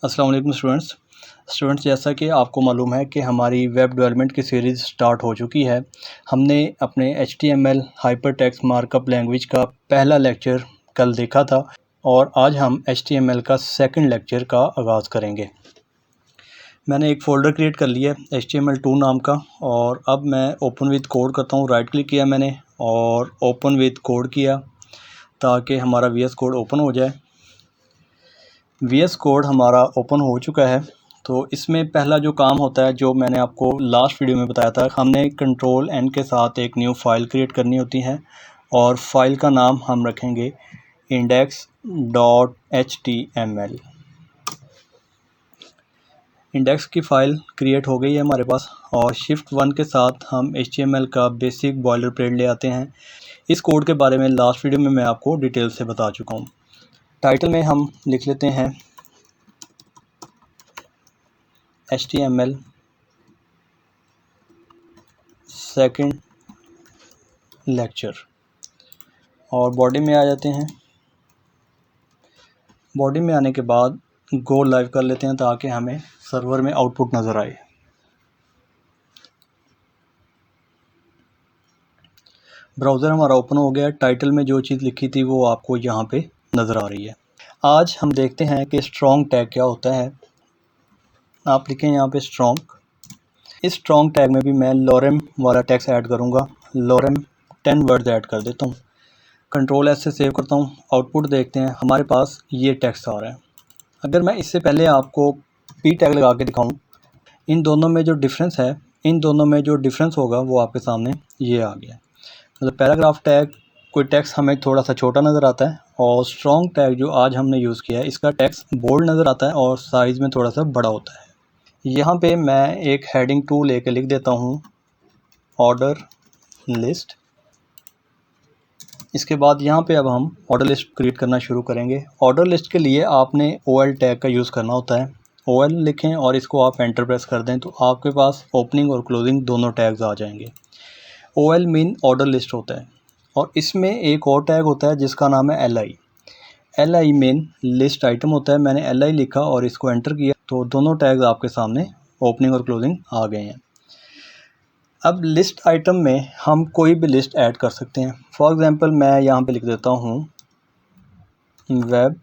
अस्सलाम वालेकुम स्टूडेंट्स, जैसा कि आपको मालूम है कि हमारी वेब डेवलपमेंट की सीरीज़ स्टार्ट हो चुकी है। हमने अपने HTML हाइपरटेक्स्ट मार्कअप लैंग्वेज का पहला लेक्चर कल देखा था और आज हम HTML का सेकंड लेक्चर का आगाज़ करेंगे। मैंने एक फ़ोल्डर क्रिएट कर लिया है HTML2 नाम का, और अब मैं ओपन विद कोड करता हूँ। राइट क्लिक किया मैंने और ओपन विद कोड किया ताकि हमारा VS कोड ओपन हो जाए। VS कोड हमारा ओपन हो चुका है। तो इसमें पहला जो काम होता है, जो मैंने आपको लास्ट वीडियो में बताया था, हमने Ctrl+N के साथ एक न्यू फाइल क्रिएट करनी होती है और फाइल का नाम हम रखेंगे index.html। इंडेक्स की फ़ाइल क्रिएट हो गई है हमारे पास, और Shift+1 के साथ हम HTML का बेसिक बॉयलर प्लेट ले आते हैं। इस कोड के बारे में लास्ट वीडियो में मैं आपको डिटेल से बता चुका हूँ। टाइटल में हम लिख लेते हैं HTML सेकंड लेक्चर, और बॉडी में आ जाते हैं। बॉडी में आने के बाद गो लाइव कर लेते हैं ताकि हमें सर्वर में आउटपुट नज़र आए। ब्राउज़र हमारा ओपन हो गया। टाइटल में जो चीज़ लिखी थी वो आपको यहाँ पे नज़र आ रही है। आज हम देखते हैं कि स्ट्रॉन्ग टैग क्या होता है। आप लिखें यहाँ पे स्ट्रॉन्ग। इस स्ट्रॉन्ग टैग में भी मैं लॉरेम वाला टेक्स्ट ऐड करूँगा। लॉरेम 10 वर्ड्स ऐड कर देता हूँ। Ctrl+S से सेव करता हूँ। आउटपुट देखते हैं, हमारे पास ये टेक्स्ट आ रहा है। अगर मैं इससे पहले आपको P टैग लगा के दिखाऊँ, इन दोनों में जो डिफरेंस होगा वो आपके सामने ये आ गया। मतलब पैराग्राफ टैग कोई टेक्स्ट हमें थोड़ा सा छोटा नज़र आता है, और स्ट्रॉन्ग टैग जो आज हमने यूज़ किया है इसका टेक्स्ट बोल्ड नज़र आता है और साइज़ में थोड़ा सा बड़ा होता है। यहाँ पे मैं एक हेडिंग 2 लेके लिख देता हूँ ऑर्डर लिस्ट। इसके बाद यहाँ पे अब हम ऑर्डर लिस्ट क्रिएट करना शुरू करेंगे। ऑर्डर लिस्ट के लिए आपने OL टैग का यूज़ करना होता है। OL लिखें और इसको आप एंटर प्रेस कर दें तो आपके पास ओपनिंग और क्लोजिंग दोनों टैग्स आ जाएंगे। OL मीन ऑर्डर लिस्ट होता है, और इसमें एक और टैग होता है जिसका नाम है LI। LI mean list item होता है। मैंने LI लिखा और इसको एंटर किया तो दोनों टैग्स आपके सामने ओपनिंग और क्लोजिंग आ गए हैं। अब लिस्ट आइटम में हम कोई भी लिस्ट ऐड कर सकते हैं। फॉर एग्ज़ाम्पल मैं यहाँ पे लिख देता हूँ वेब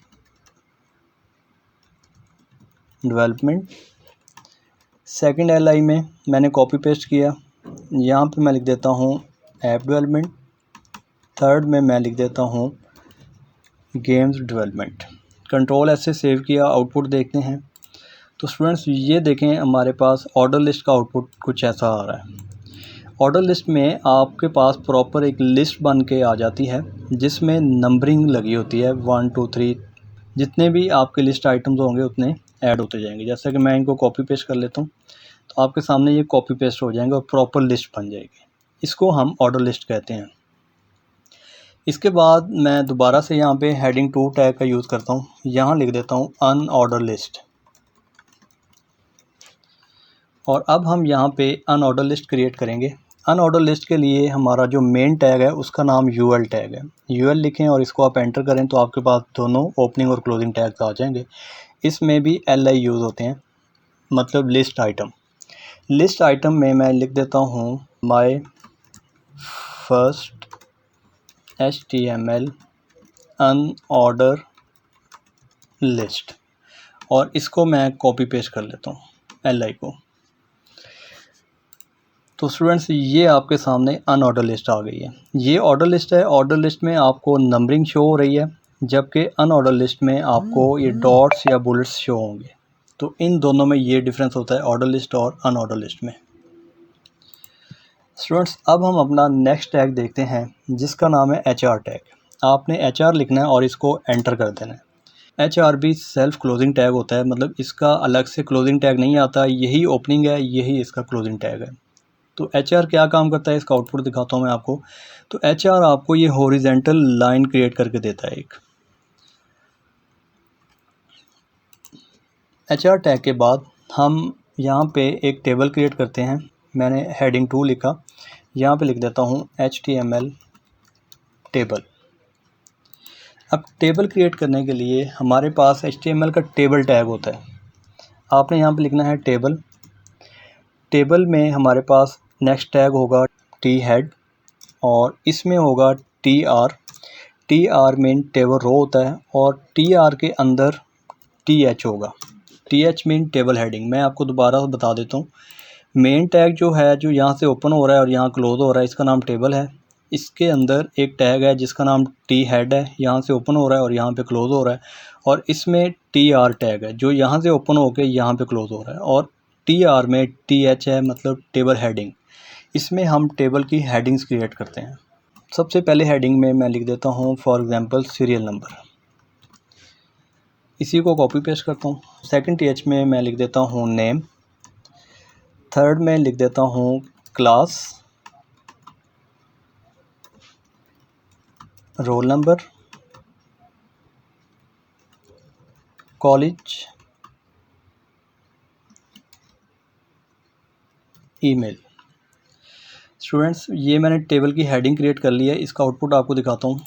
डेवलपमेंट। सेकंड LI में मैंने कॉपी पेस्ट किया, यहाँ पे मैं लिख देता हूँ ऐप डेवलपमेंट। थर्ड में मैं लिख देता हूँ गेम्स डेवलपमेंट। Ctrl+S से सेव किया। आउटपुट देखते हैं तो स्टूडेंट्स ये देखें, हमारे पास ऑर्डर लिस्ट का आउटपुट कुछ ऐसा आ रहा है। ऑर्डर लिस्ट में आपके पास प्रॉपर एक लिस्ट बन के आ जाती है जिसमें नंबरिंग लगी होती है 1 2 3। जितने भी आपके लिस्ट आइटम्स होंगे उतने ऐड होते जाएंगे। जैसा कि मैं इनको कॉपी पेस्ट कर लेता हूँ तो आपके सामने ये कॉपी पेस्ट हो जाएंगे और प्रॉपर लिस्ट बन जाएगी। इसको हम ऑर्डर लिस्ट कहते हैं। इसके बाद मैं दोबारा से यहाँ पे हेडिंग 2 टैग का यूज़ करता हूँ। यहाँ लिख देता हूँ अनऑर्डर लिस्ट, और अब हम यहाँ पे अनऑर्डर लिस्ट क्रिएट करेंगे। अनऑर्डर लिस्ट के लिए हमारा जो मेन टैग है उसका नाम UL टैग है। UL लिखें और इसको आप एंटर करें तो आपके पास दोनों ओपनिंग और क्लोजिंग टैग्स आ जाएंगे। इसमें भी LI यूज़ होते हैं, मतलब लिस्ट आइटम। लिस्ट आइटम में मैं लिख देता हूँ my first HTML unordered list, और इसको मैं कॉपी पेस्ट कर लेता हूँ LI को। तो स्टूडेंट्स ये आपके सामने अनऑर्डर लिस्ट आ गई है। ये ऑर्डर लिस्ट है। ऑर्डर लिस्ट में आपको नंबरिंग शो हो रही है, जबकि अनऑर्डर लिस्ट में आपको ये डॉट्स या बुलेट्स शो होंगे। तो इन दोनों में ये डिफरेंस होता है ऑर्डर लिस्ट और अनऑर्डर लिस्ट में। स्टूडेंट्स अब हम अपना नेक्स्ट टैग देखते हैं जिसका नाम है HR टैग। आपने HR लिखना है और इसको एंटर कर देना है। HR भी सेल्फ क्लोजिंग टैग होता है, मतलब इसका अलग से क्लोजिंग टैग नहीं आता। यही ओपनिंग है, यही इसका क्लोजिंग टैग है। तो HR क्या काम करता है, इसका आउटपुट दिखाता हूँ मैं आपको। तो HR आपको ये हॉरिजेंटल लाइन क्रिएट करके देता है एक। HR टैग के बाद हम यहाँ पे एक टेबल क्रिएट करते हैं। मैंने हेडिंग 2 लिखा, यहाँ पे लिख देता हूँ HTML टेबल। अब टेबल क्रिएट करने के लिए हमारे पास HTML का टेबल टैग होता है। आपने यहाँ पे लिखना है टेबल। टेबल में हमारे पास नेक्स्ट टैग होगा टी हेड और इसमें होगा T R. T R mean table row होता है और टी आर के अंदर टी एच होगा। T H mean table heading. मैं आपको दोबारा बता देता हूँ। मेन टैग जो है, जो यहाँ से ओपन हो रहा है और यहाँ क्लोज़ हो रहा है, इसका नाम टेबल है। इसके अंदर एक टैग है जिसका नाम टी हेड है, यहाँ से ओपन हो रहा है और यहाँ पे क्लोज़ हो रहा है। और इसमें टी आर टैग है जो यहाँ से ओपन होकर यहाँ पे क्लोज़ हो रहा है। और टी आर में टी एच है, मतलब टेबल हेडिंग। इसमें हम टेबल की हेडिंग्स क्रिएट करते हैं। सबसे पहले हेडिंग में मैं लिख देता हूँ फॉर एग्ज़ाम्पल सीरियल नंबर। इसी को कॉपी पेस्ट करता हूँ। सेकंड टी एच में मैं लिख देता हूँ नेम। थर्ड में लिख देता हूँ class, roll number, college, email. Students, ये मैंने टेबल की हेडिंग क्रिएट कर ली है। इसका आउटपुट आपको दिखाता हूँ।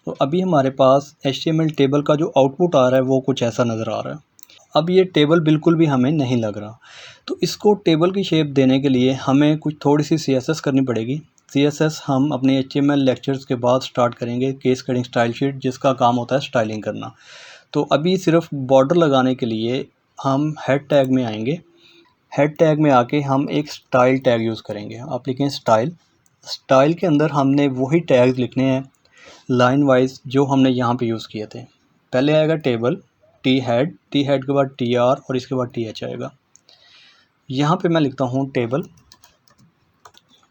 तो अभी हमारे पास HTML टेबल का जो आउटपुट आ रहा है वो कुछ ऐसा नज़र आ रहा है। अब ये टेबल बिल्कुल भी हमें नहीं लग रहा, तो इसको टेबल की शेप देने के लिए हमें कुछ थोड़ी सी CSS करनी पड़ेगी। CSS हम अपने HTML लेक्चर्स के बाद स्टार्ट करेंगे, केस कटिंग स्टाइल शीट, जिसका काम होता है स्टाइलिंग करना। तो अभी सिर्फ बॉर्डर लगाने के लिए हम हेड टैग में आएंगे। हेड टैग में आके हम एक स्टाइल टैग यूज़ करेंगे। आप लिखें स्टाइल। स्टाइल के अंदर हमने वही टैग्स लिखने हैं लाइन वाइज जो हमने यहाँ पे यूज़ किए थे। पहले आएगा टेबल, टी हेड के बाद टी आर और इसके बाद टी एच आएगा। यहाँ पे मैं लिखता हूँ टेबल।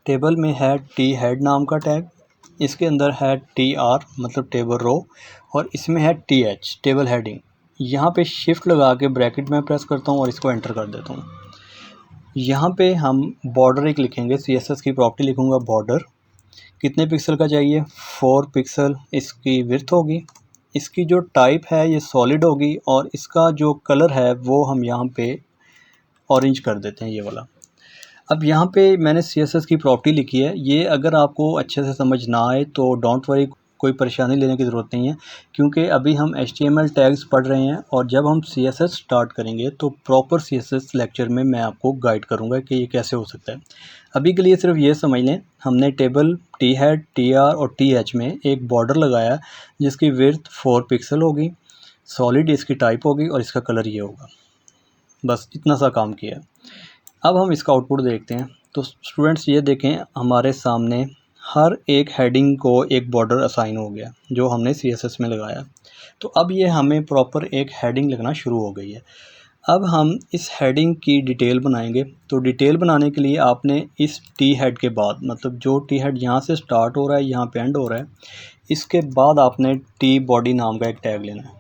टेबल में है टी हेड नाम का टैग, इसके अंदर है टी आर मतलब टेबल रो और इसमें है टी एच टेबल हेडिंग। यहाँ पे शिफ्ट लगा के ब्रैकेट में प्रेस करता हूँ और इसको एंटर कर देता हूँ। यहाँ पे हम बॉर्डर एक लिखेंगे। CSS की प्रॉपर्टी लिखूँगा बॉर्डर। कितने पिक्सल का चाहिए? 4 पिक्सल इसकी विड्थ होगी। इसकी जो टाइप है ये सॉलिड होगी और इसका जो कलर है वो हम यहाँ पे ऑरेंज कर देते हैं, ये वाला। अब यहाँ पे मैंने CSS की प्रॉपर्टी लिखी है। ये अगर आपको अच्छे से समझ ना आए तो डोंट वरी, कोई परेशानी लेने की ज़रूरत नहीं है, क्योंकि अभी हम HTML टैग्स पढ़ रहे हैं और जब हम CSS स्टार्ट करेंगे तो प्रॉपर CSS लेक्चर में मैं आपको गाइड करूँगा कि ये कैसे हो सकता है। अभी के लिए सिर्फ ये समझ लें, हमने table T head, T R और टी एच में एक बॉर्डर लगाया जिसकी विड्थ 4 पिक्सल होगी, सॉलिड इसकी टाइप होगी और इसका कलर ये होगा। बस इतना सा काम किया है। अब हम इसका आउटपुट देखते हैं। तो स्टूडेंट्स ये देखें, हमारे सामने हर एक हेडिंग को एक बॉर्डर असाइन हो गया जो हमने CSS में लगाया। तो अब ये हमें प्रॉपर एक हेडिंग लगना शुरू हो गई है। अब हम इस हेडिंग की डिटेल बनाएंगे। तो डिटेल बनाने के लिए आपने इस टी हेड के बाद, मतलब जो टी हेड यहाँ से स्टार्ट हो रहा है यहाँ पे एंड हो रहा है, इसके बाद आपने टी बॉडी नाम का एक टैग लेना है।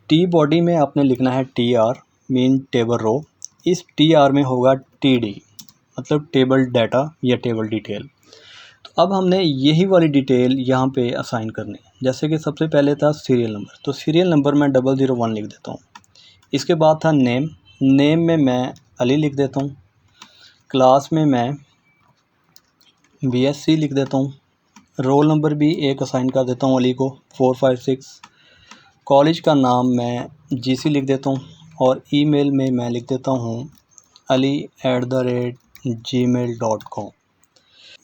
टी बॉडी में आपने लिखना है T R mean table row. इस टी आर में होगा TD मतलब टेबल डाटा या टेबल डिटेल। तो अब हमने यही वाली डिटेल यहाँ पे असाइन करनी है। जैसे कि सबसे पहले था सीरियल नंबर, तो सीरियल नंबर मैं 001 लिख देता हूँ। इसके बाद था नेम। नेम में मैं अली लिख देता हूँ। क्लास में मैं BSc लिख देता हूँ। रोल नंबर भी एक असाइन कर देता हूँ अली को, 456। कॉलेज का नाम मैं GC लिख देता हूँ और ईमेल में मैं लिख देता हूँ ali@gmail.com।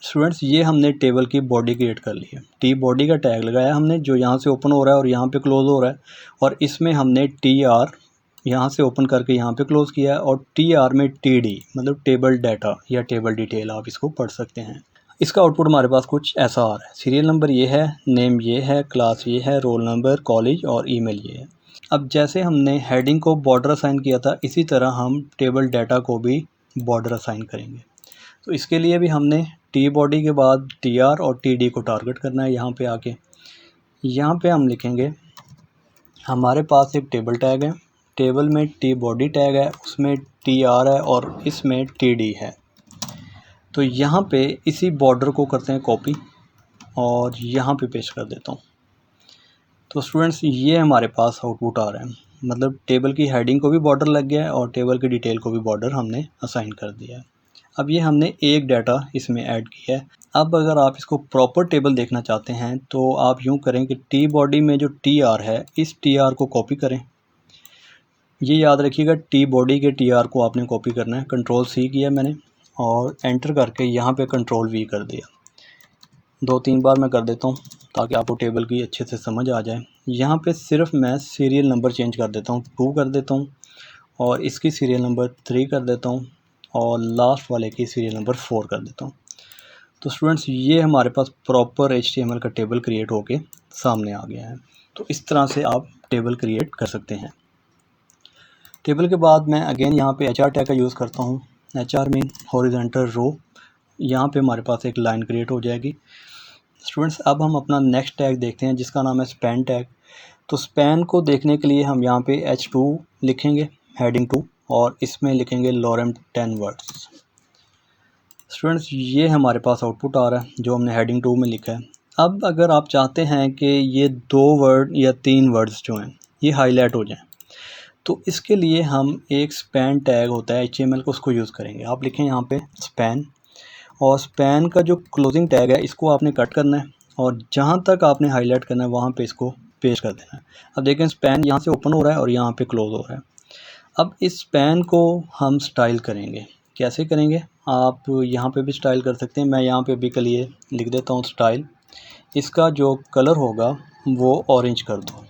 स्टूडेंट्स, ये हमने टेबल की बॉडी क्रिएट कर ली है। टी बॉडी का टैग लगाया हमने जो यहाँ से ओपन हो रहा है और यहाँ पे क्लोज़ हो रहा है, और इसमें हमने TR यहाँ से ओपन करके यहाँ पे क्लोज़ किया है और TR में TD मतलब टेबल डाटा या टेबल डिटेल, आप इसको पढ़ सकते हैं। इसका आउटपुट हमारे पास कुछ ऐसा आ रहा है। सीरियल नंबर ये है, नेम ये है, क्लास ये है, रोल नंबर, कॉलेज और ईमेल ये है। अब जैसे हमने हेडिंग को बॉर्डर असाइन किया था, इसी तरह हम टेबल डाटा को भी बॉर्डर असाइन करेंगे। तो इसके लिए भी हमने टी बॉडी के बाद TR और TD को टारगेट करना है। यहाँ पे आके यहाँ पे हम लिखेंगे, हमारे पास एक टेबल टैग है, टेबल में टी बॉडी टैग है, उसमें TR है और इसमें TD है। तो यहाँ पे इसी बॉर्डर को करते हैं कॉपी और यहाँ पे पेस्ट कर देता हूँ। तो स्टूडेंट्स, ये हमारे पास आउटपुट आ रहा है, मतलब टेबल की हेडिंग को भी बॉर्डर लग गया है और टेबल की डिटेल को भी बॉर्डर हमने असाइन कर दिया है। अब ये हमने एक डाटा इसमें ऐड किया है। अब अगर आप इसको प्रॉपर टेबल देखना चाहते हैं तो आप यूँ करें कि टी बॉडी में जो TR है, इस TR को कॉपी करें, ये याद रखिएगा टी बॉडी के टी आर को आपने कॉपी करना है। कंट्रोल सी किया मैंने और एंटर करके यहाँ पे कंट्रोल वी कर दिया। 2-3 बार मैं कर देता हूँ ताकि आपको टेबल की अच्छे से समझ आ जाए। यहाँ पे सिर्फ मैं सीरियल नंबर चेंज कर देता हूँ, 2 कर देता हूँ और इसकी सीरियल नंबर 3 कर देता हूँ और लास्ट वाले की सीरियल नंबर 4 कर देता हूँ। तो स्टूडेंट्स ये हमारे पास प्रॉपर HTML का टेबल क्रिएट होके सामने आ गया है। तो इस तरह से आप टेबल क्रिएट कर सकते हैं। टेबल के बाद मैं अगेन यहाँ पे HR टैग का यूज़ करता हूँ। HR mean horizontal row. यहाँ पे हमारे पास एक लाइन क्रिएट हो जाएगी। स्टूडेंट्स अब हम अपना नेक्स्ट टैग देखते हैं जिसका नाम है स्पैन टैग। तो स्पैन को देखने के लिए हम यहाँ पे H2 लिखेंगे, हेडिंग 2, और इसमें लिखेंगे लॉरेम 10 वर्ड्स। स्टूडेंट्स ये हमारे पास आउटपुट आ रहा है जो हमने हेडिंग 2 में लिखा है। अब अगर आप चाहते हैं कि ये 2 वर्ड या 3 वर्ड्स जो हैं ये हाईलाइट हो जाएं, तो इसके लिए हम एक स्पैन टैग होता है HTML का, उसको यूज़ करेंगे। आप लिखें यहाँ पे स्पैन, और स्पैन का जो क्लोजिंग टैग है इसको आपने कट करना है और जहाँ तक आपने हाईलाइट करना है वहाँ पे इसको पेस्ट कर देना है। अब देखें स्पैन यहाँ से ओपन हो रहा है और यहाँ पे क्लोज़ हो रहा है। अब इस स्पैन को हम स्टाइल करेंगे। कैसे करेंगे? आप यहाँ पे भी स्टाइल कर सकते हैं। मैं यहाँ पे भी के लिए लिख देता हूँ स्टाइल। इसका जो कलर होगा वो ऑरेंज कर दो।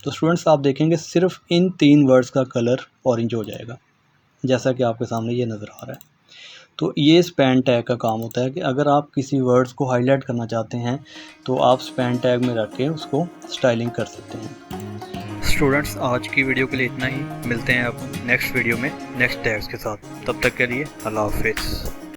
तो स्टूडेंट्स आप देखेंगे सिर्फ इन 3 वर्ड्स का कलर ऑरेंज हो जाएगा, जैसा कि आपके सामने ये नज़र आ रहा है। तो ये स्पैन टैग का काम होता है कि अगर आप किसी वर्ड्स को हाईलाइट करना चाहते हैं तो आप स्पैन टैग में रख के उसको स्टाइलिंग कर सकते हैं। स्टूडेंट्स आज की वीडियो के लिए इतना ही। मिलते हैं अब नेक्स्ट वीडियो में नेक्स्ट टैग्स के साथ। तब तक के लिए अल्लाह हाफिज़।